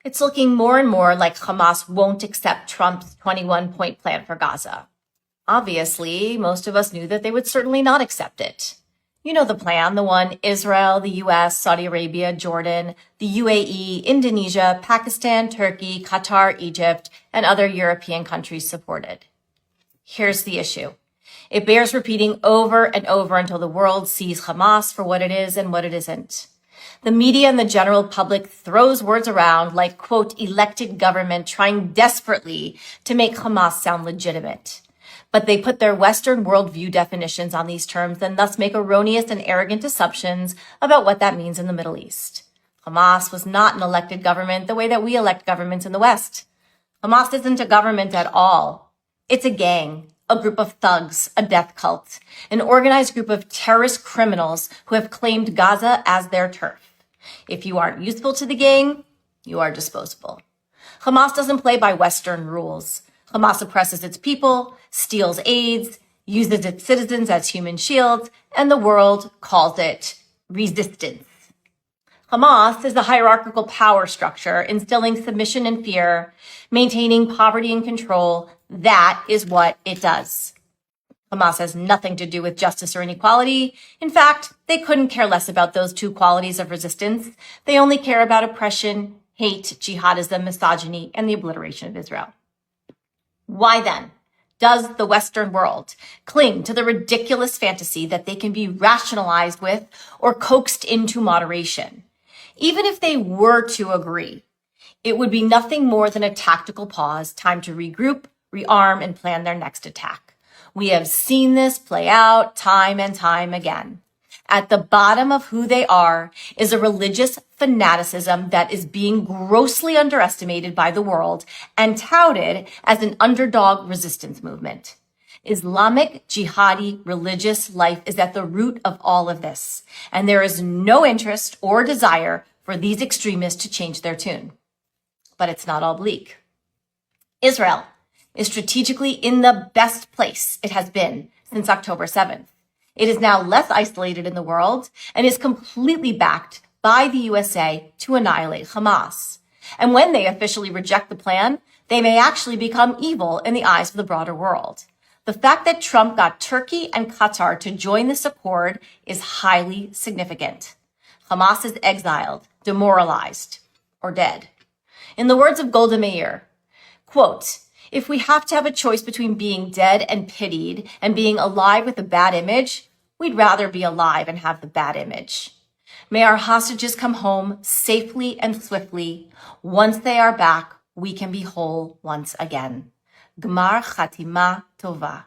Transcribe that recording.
It's looking more and more like Hamas won't accept Trump's 21-point plan for Gaza. Obviously, most of us knew that they would certainly not accept it. You know the plan, the one Israel, the US, Saudi Arabia, Jordan, the UAE, Indonesia, Pakistan, Turkey, Qatar, Egypt, and other European countries supported. Here's the issue. It bears repeating over and over until the world sees Hamas for what it is and what it isn't. The media and the general public throws words around like, quote, elected government trying desperately to make Hamas sound legitimate. But they put their Western worldview definitions on these terms and thus make erroneous and arrogant assumptions about what that means in the Middle East. Hamas was not an elected government the way that we elect governments in the West. Hamas isn't a government at all. It's a gang, a group of thugs, a death cult, an organized group of terrorist criminals who have claimed Gaza as their turf. If you aren't useful to the gang, you are disposable. Hamas doesn't play by Western rules. Hamas oppresses its people, steals aids, uses its citizens as human shields, and the world calls it resistance. Hamas is a hierarchical power structure instilling submission and fear, maintaining poverty and control. That is what it does. Hamas has nothing to do with justice or inequality. In fact, they couldn't care less about those two qualities of resistance. They only care about oppression, hate, jihadism, misogyny, and the obliteration of Israel. Why then does the Western world cling to the ridiculous fantasy that they can be rationalized with or coaxed into moderation? Even if they were to agree, it would be nothing more than a tactical pause, time to regroup, rearm, and plan their next attack. We have seen this play out time and time again. At the bottom of who they are is a religious fanaticism that is being grossly underestimated by the world and touted as an underdog resistance movement. Islamic jihadi religious life is at the root of all of this, and there is no interest or desire for these extremists to change their tune. But it's not all bleak. Israel is strategically in the best place it has been since October 7th. It is now less isolated in the world and is completely backed by the USA to annihilate Hamas. And when they officially reject the plan, they may actually become evil in the eyes of the broader world. The fact that Trump got Turkey and Qatar to join this accord is highly significant. Hamas is exiled, demoralized, or dead. In the words of Golda Meir, quote, if we have to have a choice between being dead and pitied and being alive with a bad image, we'd rather be alive and have the bad image. May our hostages come home safely and swiftly. Once they are back, we can be whole once again. Gmar Chatima Tova.